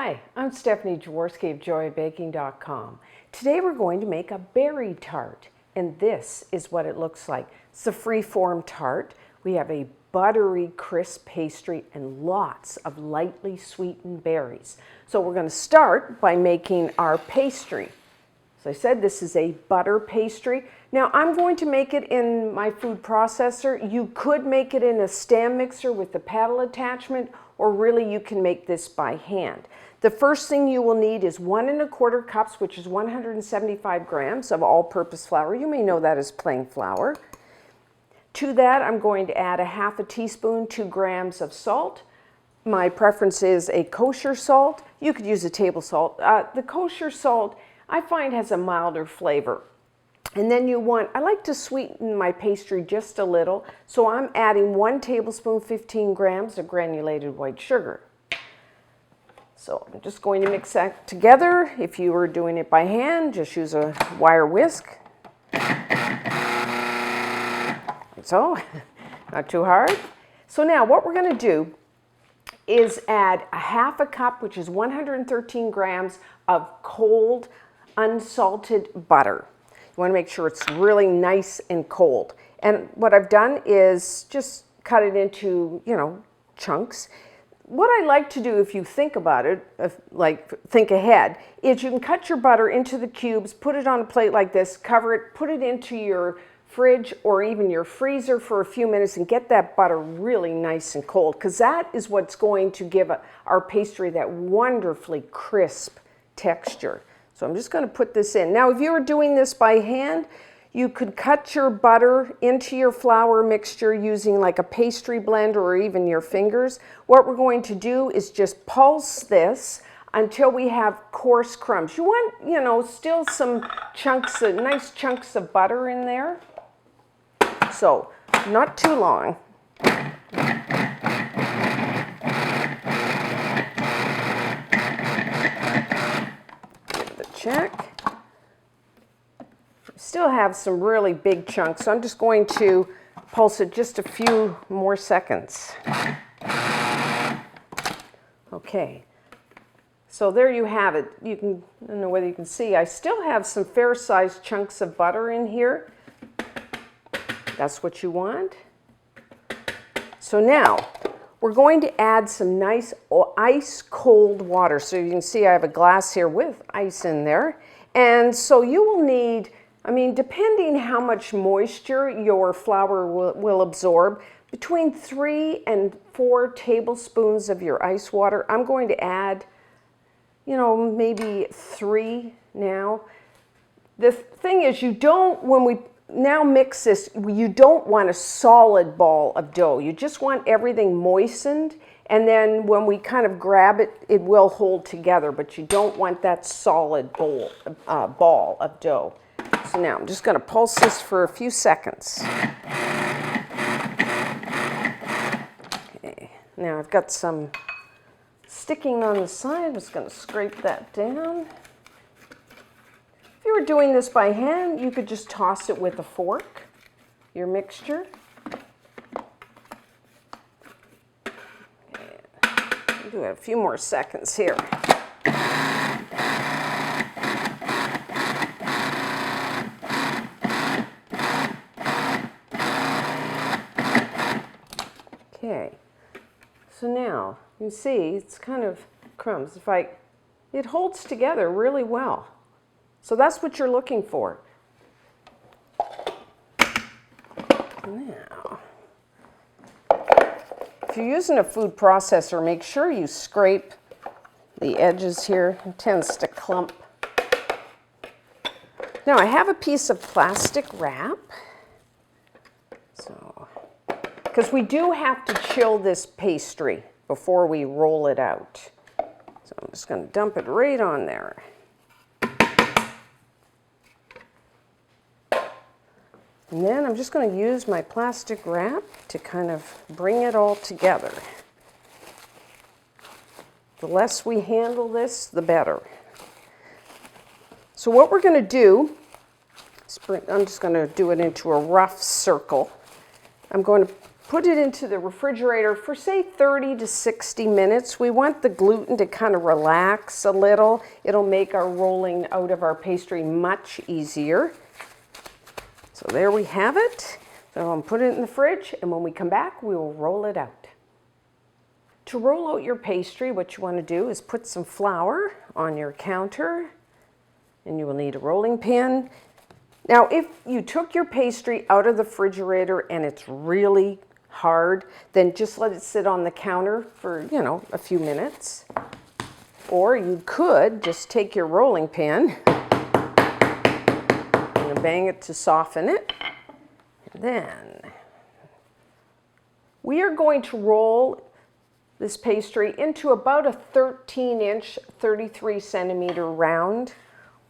Hi, I'm Stephanie Jaworski of joyofbaking.com. Today we're going to make a berry tart, and this is what it looks like. It's a free-form tart. We have a buttery, crisp pastry and lots of lightly sweetened berries. So we're going to start by making our pastry. As I said, this is a butter pastry. Now I'm going to make it in my food processor. You could make it in a stand mixer with the paddle attachment, or really you can make this by hand. The first thing you will need is 1 1/4 cups, which is 175 grams of all-purpose flour. You may know that as plain flour. To that, I'm going to add 1/2 teaspoon, 2 grams of salt. My preference is a kosher salt. You could use a table salt. The kosher salt, I find, has a milder flavor. And then I like to sweeten my pastry just a little, so I'm adding 1 tablespoon, 15 grams of granulated white sugar. So I'm just going to mix that together. If you were doing it by hand, just use a wire whisk. So, not too hard. So now what we're going to do is add 1/2 cup, which is 113 grams of cold, unsalted butter. You want to make sure it's really nice and cold. And what I've done is just cut it into, chunks. What I like to do, if you think about it, think ahead, is you can cut your butter into the cubes, put it on a plate like this, cover it, put it into your fridge or even your freezer for a few minutes and get that butter really nice and cold, because that is what's going to give our pastry that wonderfully crisp texture. So I'm just going to put this in. Now, if you were doing this by hand, you could cut your butter into your flour mixture using like a pastry blender or even your fingers. What we're going to do is just pulse this until we have coarse crumbs. You want, still some chunks, nice chunks of butter in there. So, not too long. Check. Still have some really big chunks, so I'm just going to pulse it just a few more seconds. Okay, so there you have it. I don't know whether you can see, I still have some fair-sized chunks of butter in here. That's what you want. So now, we're going to add some nice ice-cold water. So you can see I have a glass here with ice in there. And so you will need, depending how much moisture your flour will absorb, between 3 and 4 tablespoons of your ice water. I'm going to add, maybe 3 now. The thing is, when we now mix this, you don't want a solid ball of dough. You just want everything moistened, and then when we kind of grab it, it will hold together, but you don't want that solid ball of dough. So now I'm just going to pulse this for a few seconds. Okay, now I've got some sticking on the side. I'm just going to scrape that down. If you were doing this by hand, you could just toss it with a fork, your mixture. Okay. Do it a few more seconds here. Okay, so now you see it's kind of crumbs. It holds together really well. So that's what you're looking for. Now, if you're using a food processor, make sure you scrape the edges here. It tends to clump. Now I have a piece of plastic wrap. Because we do have to chill this pastry before we roll it out. So I'm just going to dump it right on there. And then I'm just going to use my plastic wrap to kind of bring it all together. The less we handle this, the better. So what we're going to do, I'm just going to do it into a rough circle. I'm going to put it into the refrigerator for say 30 to 60 minutes. We want the gluten to kind of relax a little. It'll make our rolling out of our pastry much easier. So there we have it. So I'm going to put it in the fridge, and when we come back, we will roll it out. To roll out your pastry, what you want to do is put some flour on your counter, and you will need a rolling pin. Now, if you took your pastry out of the refrigerator and it's really hard, then just let it sit on the counter for, a few minutes. Or you could just take your rolling pin and bang it to soften it. And then we are going to roll this pastry into about a 13-inch, 33-centimeter round,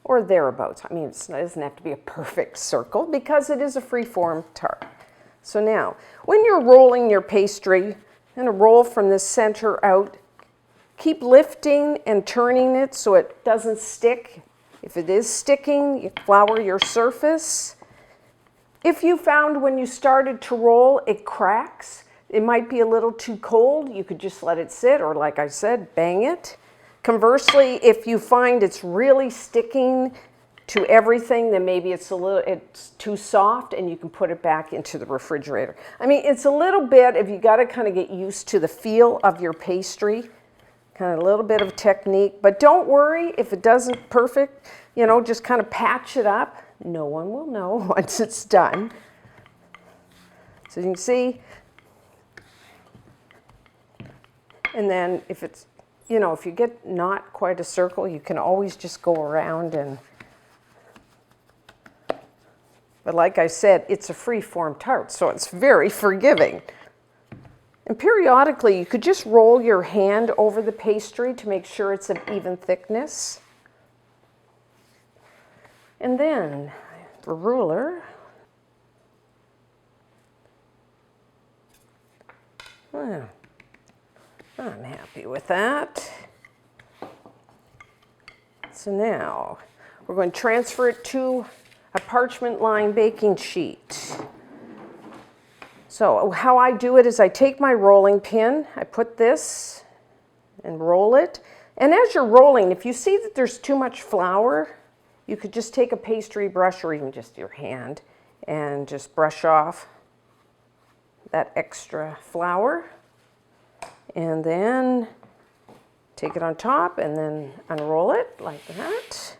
or thereabouts. I mean, it doesn't have to be a perfect circle because it is a free-form tart. So now, when you're rolling your pastry, you're going to roll from the center out. Keep lifting and turning it so it doesn't stick. If it is sticking, you flour your surface. If you found when you started to roll it cracks, it might be a little too cold, you could just let it sit, or like I said, bang it. Conversely, if you find it's really sticking to everything, then maybe it's too soft and you can put it back into the refrigerator. I mean, it's a little bit, if you got to kind of get used to the feel of your pastry, kind of a little bit of technique, but don't worry if it doesn't perfect, just kind of patch it up. No one will know once it's done. So you can see, and then if it's, if you get not quite a circle, you can always just go around and, but like I said, it's a free-form tart, so it's very forgiving. And periodically, you could just roll your hand over the pastry to make sure it's of even thickness. And then the ruler. Well, I'm happy with that. So now we're going to transfer it to a parchment lined baking sheet. So how I do it is I take my rolling pin, I put this and roll it. And as you're rolling, if you see that there's too much flour, you could just take a pastry brush or even just your hand and just brush off that extra flour. And then take it on top and then unroll it like that.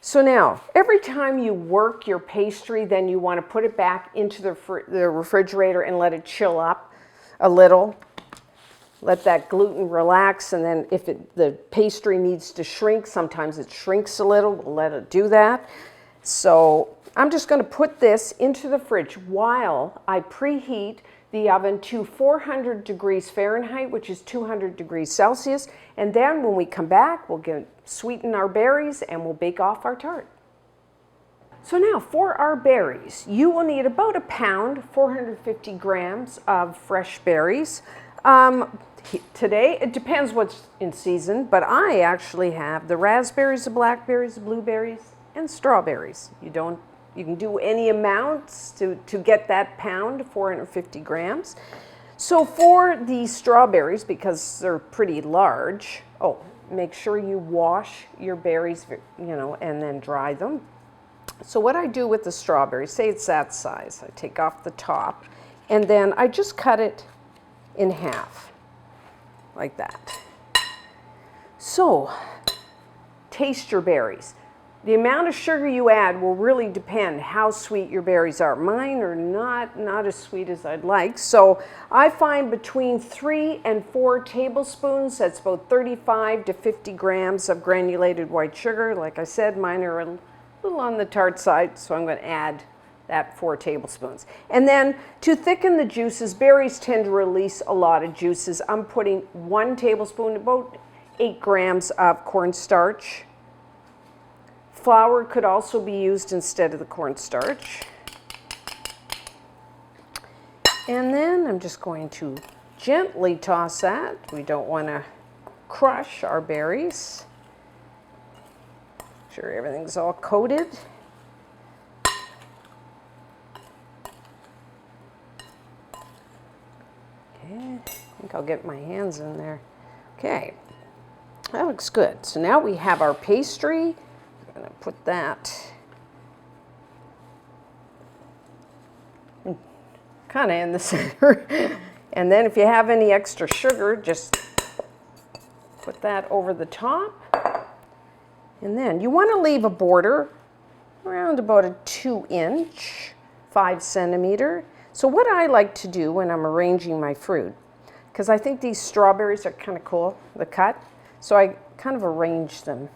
So now, every time you work your pastry, then you want to put it back into the refrigerator and let it chill up a little. Let that gluten relax, and then if the pastry needs to shrink, sometimes it shrinks a little, we'll let it do that. So I'm just going to put this into the fridge while I preheat the oven to 400 degrees Fahrenheit, which is 200 degrees Celsius. And then when we come back, we'll sweeten our berries and we'll bake off our tart. So now for our berries, you will need about a pound, 450 grams of fresh berries. Today, it depends what's in season, but I actually have the raspberries, the blackberries, the blueberries, and strawberries. You can do any amounts to get that pound, 450 grams. So for the strawberries, because they're pretty large, make sure you wash your berries, and then dry them. So what I do with the strawberries, say it's that size, I take off the top, and then I just cut it in half, like that. So, taste your berries. The amount of sugar you add will really depend how sweet your berries are. Mine are not as sweet as I'd like. So I find between 3 and 4 tablespoons, that's about 35 to 50 grams of granulated white sugar. Like I said, mine are a little on the tart side, so I'm going to add that 4 tablespoons. And then to thicken the juices, berries tend to release a lot of juices. I'm putting 1 tablespoon, about 8 grams of cornstarch. Flour could also be used instead of the cornstarch. And then I'm just going to gently toss that. We don't want to crush our berries. Make sure everything's all coated. Okay, I think I'll get my hands in there. Okay, that looks good. So now we have our pastry. I'm gonna put that kind of in the center. And then if you have any extra sugar, just put that over the top. And then you want to leave a border around about a 2-inch, 5 centimeter. So what I like to do when I'm arranging my fruit, because I think these strawberries are kind of cool, the cut, so I kind of arrange them.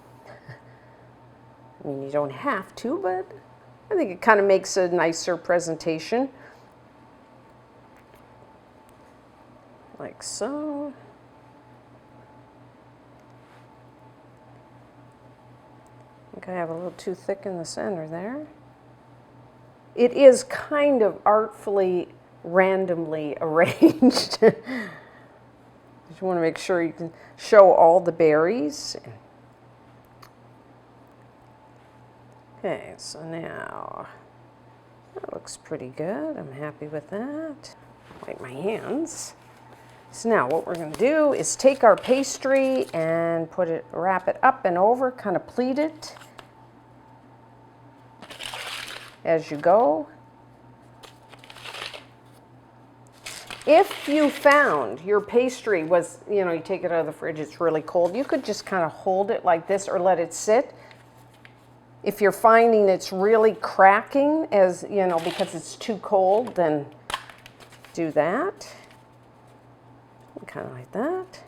I mean, you don't have to, but I think it kind of makes a nicer presentation. Like so. I think I have a little too thick in the center there. It is kind of artfully, randomly arranged. You want to make sure you can show all the berries. Okay, so now that looks pretty good. I'm happy with that. Wipe my hands. So now what we're going to do is take our pastry and wrap it up and over, kind of pleat it as you go. If you found your pastry was, you take it out of the fridge, it's really cold, you could just kind of hold it like this or let it sit. If you're finding it's really cracking, because it's too cold, then do that. Kind of like that.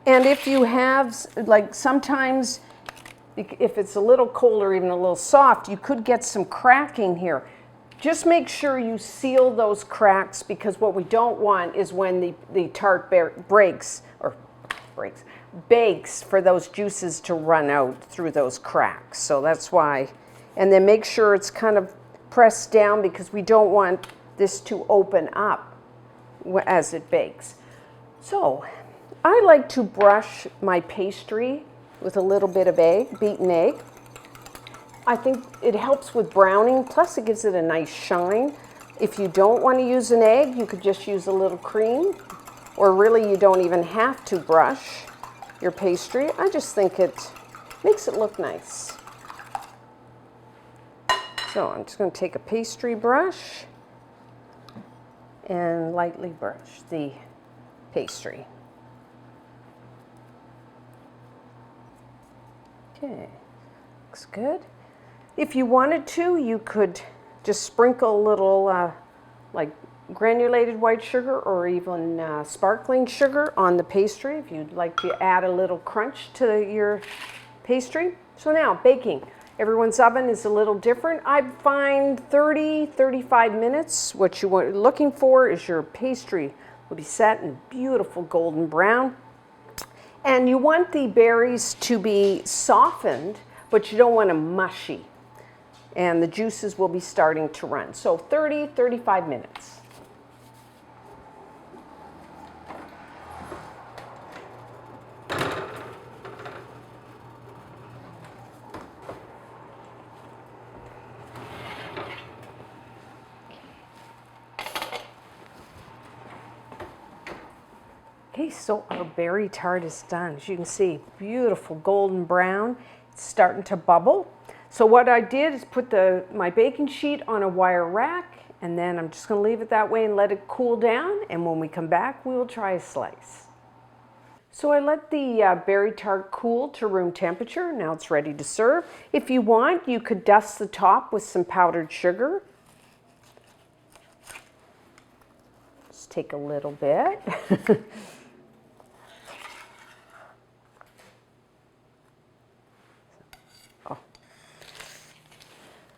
And if you have, sometimes, if it's a little cold or even a little soft, you could get some cracking here. Just make sure you seal those cracks, because what we don't want is when the tart bakes, for those juices to run out through those cracks. So that's why. And then make sure it's kind of pressed down, because we don't want this to open up as it bakes. So I like to brush my pastry with a little bit of beaten egg. I think it helps with browning, plus it gives it a nice shine. If you don't want to use an egg, you could just use a little cream, or really you don't even have to brush your pastry. I just think it makes it look nice. So I'm just going to take a pastry brush and lightly brush the pastry. Okay, looks good. If you wanted to, you could just sprinkle a little like granulated white sugar or even sparkling sugar on the pastry if you'd like to add a little crunch to your pastry. So now, baking. Everyone's oven is a little different. I find 30-35 minutes. What you're looking for is your pastry will be set in beautiful golden brown. And you want the berries to be softened, but you don't want them mushy. And the juices will be starting to run. So 30-35 minutes. Okay, so our berry tart is done. As you can see, beautiful golden brown. It's starting to bubble. So what I did is put my baking sheet on a wire rack, and then I'm just going to leave it that way and let it cool down. And when we come back, we will try a slice. So I let the berry tart cool to room temperature. Now it's ready to serve. If you want, you could dust the top with some powdered sugar. Just take a little bit.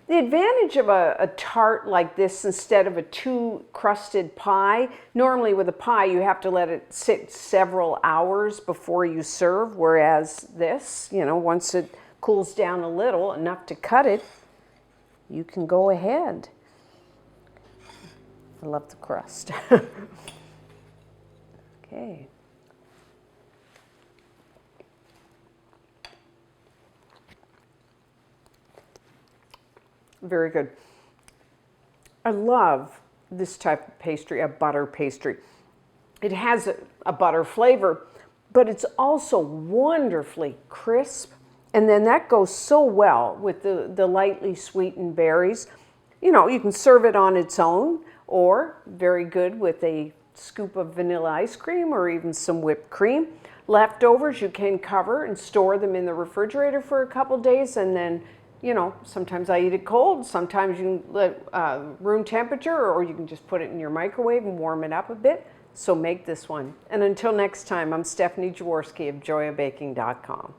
The advantage of a tart like this instead of a two-crusted pie, normally with a pie you have to let it sit several hours before you serve, whereas this, once it cools down a little, enough to cut it, you can go ahead. I love the crust. Okay. Very good. I love this type of pastry, a butter pastry. It has a butter flavor, but it's also wonderfully crisp. And then that goes so well with the lightly sweetened berries. You know, you can serve it on its own, or very good with a scoop of vanilla ice cream or even some whipped cream. Leftovers, you can cover and store them in the refrigerator for a couple days, and then, you know, sometimes I eat it cold, sometimes you can let room temperature, or you can just put it in your microwave and warm it up a bit. So make this one. And until next time, I'm Stephanie Jaworski of joyabaking.com.